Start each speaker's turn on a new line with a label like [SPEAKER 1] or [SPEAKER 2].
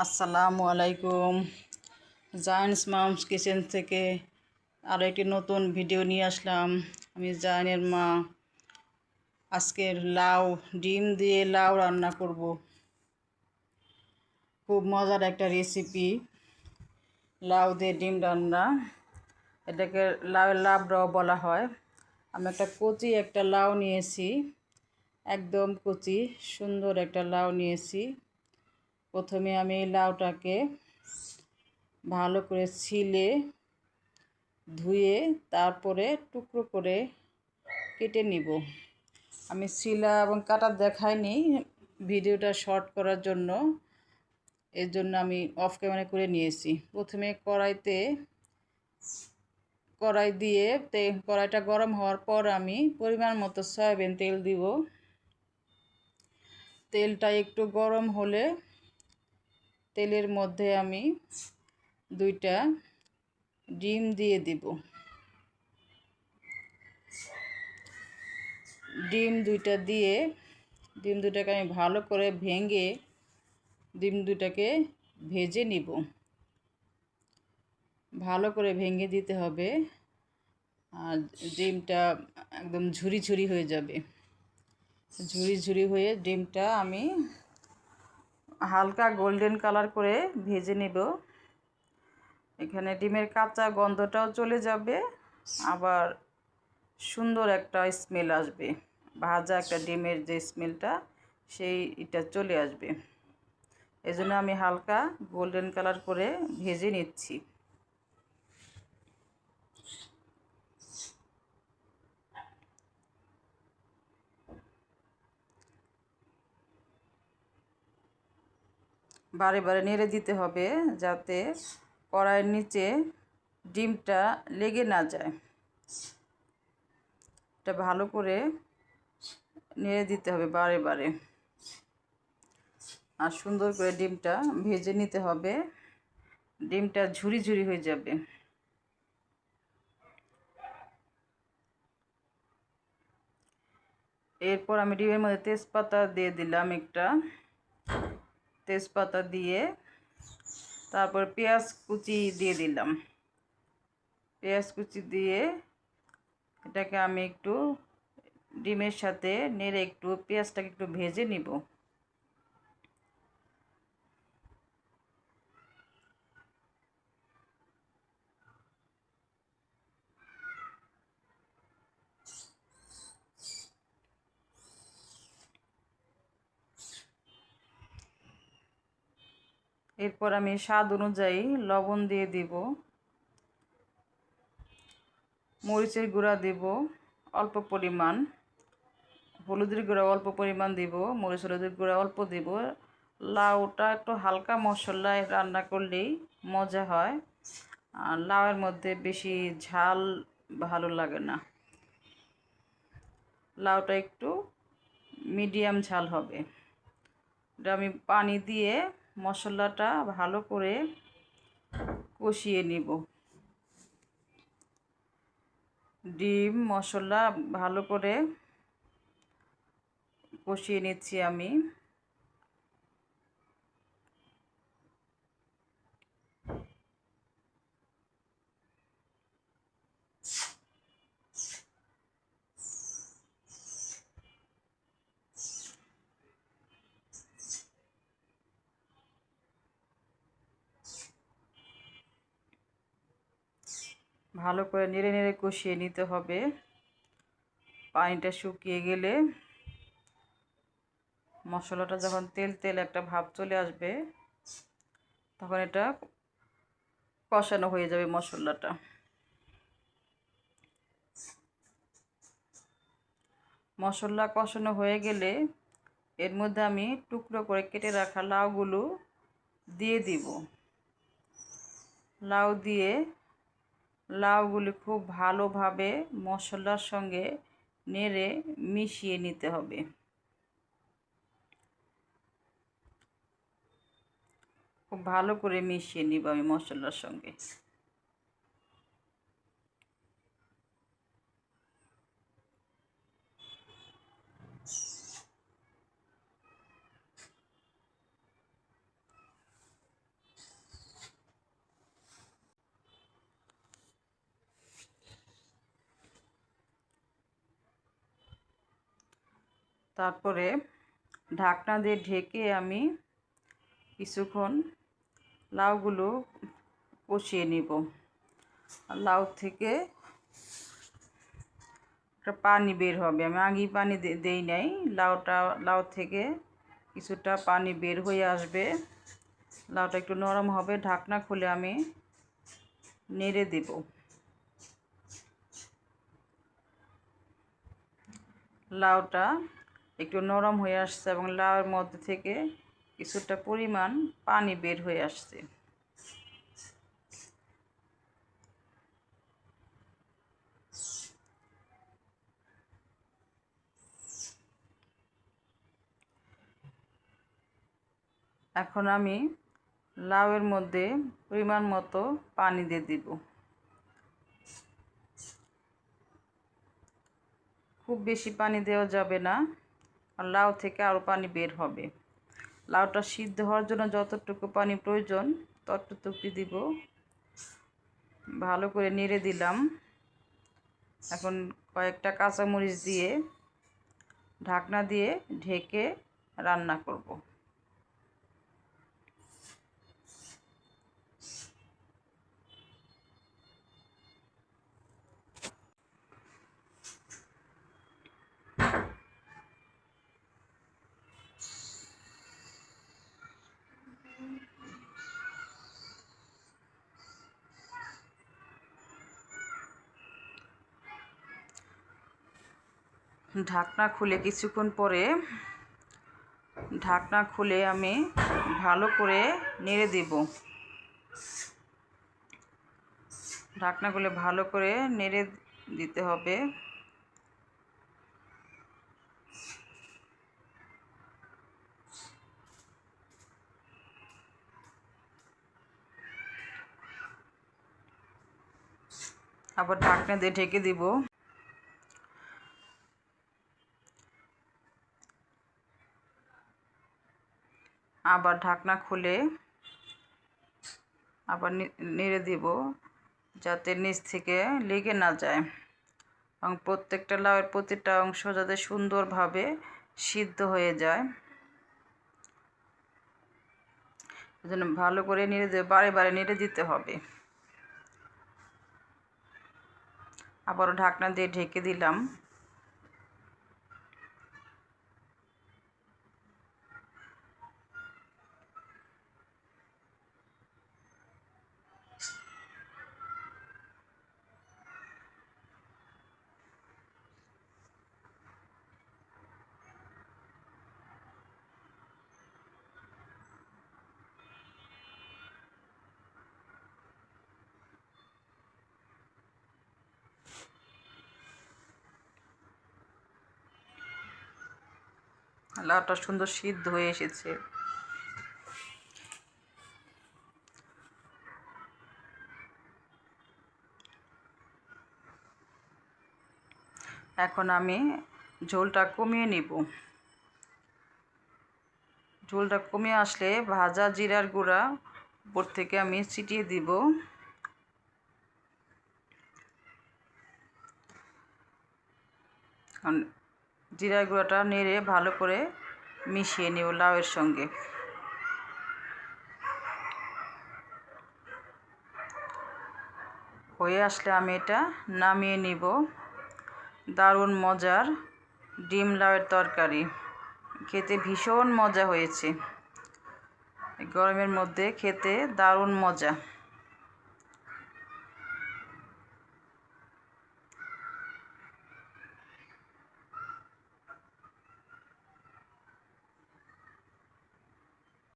[SPEAKER 1] আসসালামু আলাইকুম। Giants mum's kitchen থেকে আরও একটি নতুন ভিডিও নিয়ে আসলাম। আমি জায়ানের মা। আজকের ডিম দিয়ে লাউ রান্না করব। খুব মজার একটা রেসিপি, লাউ দিয়ে ডিম রান্না। এটাকে লাউয়ের লাবড়াও বলা হয়। আমি একটা লাউ নিয়েছি, একদম কচি সুন্দর একটা লাউ নিয়েছি। প্রথমে আমি এই লাউটাকে ভালো করে ছিলে ধুয়ে তারপরে টুকরো করে কেটে নিব। আমি ছিলা এবং কাটা দেখাইনি, ভিডিওটা শর্ট করার জন্য। এর জন্য আমি অফ ক্যামেরা করে নিয়েছি। প্রথমে কড়াই দিয়ে কড়াইটা গরম হওয়ার পর আমি পরিমাণ মতো সয়াবিন তেল দিব। তেলটা একটু গরম হলে তেলের মধ্যে আমি 2টা ডিম দিয়ে দিব। ডিম দুটাকে আমি ভালো করে ভেঙে ডিম দুটাকে ভেজে নিব। ভালো করে ভেঙে দিতে হবে, আর ডিমটা একদম ঝুরি ঝুরি হয়ে যাবে। ঝুরি ঝুরি হয়ে ডিমটা আমি হালকা গোল্ডেন কালার করে ভেজে নেব। এখানে ডিমের কাঁচা গন্ধটাও চলে যাবে, আবার সুন্দর একটা স্মেল আসবে। ভাজা একটা ডিমের যে স্মেলটা, এটা চলে আসবে। এজন্য আমি হালকা গোল্ডেন কালার করে ভেজে নিচ্ছি। বারে বারে নেড়ে দিতে হবে, যাতে কড়াইয়ের নিচে ডিমটা লেগে না যায়। এটা ভালো করে নেড়ে দিতে হবে বারে বারে, আর সুন্দর করে ডিমটা ভেজে নিতে হবে। ডিমটা ঝুরি ঝুরি হয়ে যাবে। এরপর আমি ডিমের মধ্যে তেজপাতা দিয়ে দিলাম একটা। তেজপাতা দিয়ে তারপর পেঁয়াজ কুচি দিয়ে দিলাম। পেঁয়াজ কুচি দিয়ে এটাকে আমি একটু ডিমের সাথে নেড়ে পেঁয়াজটাকে একটু ভেজে নিব। এরপর আমি স্বাদ অনুযায়ী লবণ দিয়ে দিব, মরিচের গুঁড়া দিব অল্প পরিমাণ, হলুদের গুঁড়া অল্প পরিমাণ দিব, মরিচ হলুদের গুঁড়া অল্প দিব। লাউটা একটু হালকা মশলায় রান্না করলেই মজা হয়, আর লাউয়ের মধ্যে বেশি ঝাল ভালো লাগে না। লাউটা একটু মিডিয়াম ঝাল হবে। এটা আমি পানি দিয়ে মশলাটা ভালো করে কষিয়ে নিব। ডিম মশলা ভালো করে কষিয়ে নিচ্ছি আমি। ভালো করে নেড়ে নেড়ে কষিয়ে নিতে হবে। পানিটা শুকিয়ে গেলে, মশলাটা যখন তেল তেল একটা ভাব চলে আসবে, তখন এটা কষানো হয়ে যাবে মশলাটা। মশলা কষানো হয়ে গেলে এর মধ্যে আমি টুকরো করে কেটে রাখা লাউগুলো দিয়ে দিব। লাউগুলি খুব ভালোভাবে মশলার সঙ্গে নেড়ে মিশিয়ে নিতে হবে। খুব ভালো করে মিশিয়ে নিব আমি মশলার সঙ্গে। তারপরে ঢাকনা দিয়ে ঢেকে আমি কিছুক্ষণ লাউগুলো কষিয়ে নিব। লাউ থেকে একটা পানি বের হবে, আমি আগেই পানি দেই নাই। লাউ থেকে কিছুটা পানি বের হয়ে আসবে, লাউটা একটু নরম হবে। ঢাকনা খুলে আমি নেড়ে দেব। লাউটা একটু নরম হয়ে আসছে এবং লাউয়ের মধ্যে থেকে কিছুটা পরিমাণ পানি বের হয়ে আসছে। এখন আমি লাউয়ের মধ্যে পরিমাণ মতো পানি দিয়ে দিব। খুব বেশি পানি দেওয়া যাবে না, আর লাউ থেকে আরও পানি বের হবে। লাউটা সিদ্ধ হওয়ার জন্য যতটুকু পানি প্রয়োজন ততটুকু দিব। ভালো করে নেড়ে দিলাম। এখন কয়েকটা কাঁচামরিচ দিয়ে ঢাকনা দিয়ে ঢেকে রান্না করব। ঢাকনা খুলে কিছুক্ষণ পরে ঢাকনা খুলে আমি ভালো করে নেড়ে দেব। ঢাকনা খুলে ভালো করে নেড়ে দিতে হবে। আবার ঢাকনা দিয়ে ঢেকে দিব। আবার ঢাকনা খুলে আবার নেড়ে দিব, যাতে নিচ থেকে লেগে না যায় এবং প্রত্যেকটা লাউয়ের প্রতিটা অংশ যাতে সুন্দরভাবে সিদ্ধ হয়ে যায়। এজন্য ভালো করে নেড়ে দিয়ে বারে বারে নেড়ে দিতে হবে। আবারও ঢাকনা দিয়ে ঢেকে দিলাম। লাউটা সুন্দর সিদ্ধ হয়ে এসেছে। এখন আমি ঝোলটা কমিয়ে নিব। ঝোলটা কমে আসলে ভাজা জিরার গুঁড়া উপর থেকে আমি ছিটিয়ে দিব। জিরার গুঁড়াটা নেড়ে ভালো করে মিশিয়ে নেব লাউয়ের সঙ্গে। হয়ে আসলে আমি এটা নামিয়ে নিব। দারুণ মজার ডিম লাউয়ের তরকারি, খেতে ভীষণ মজা হয়েছে। গরমের মধ্যে খেতে দারুণ মজা।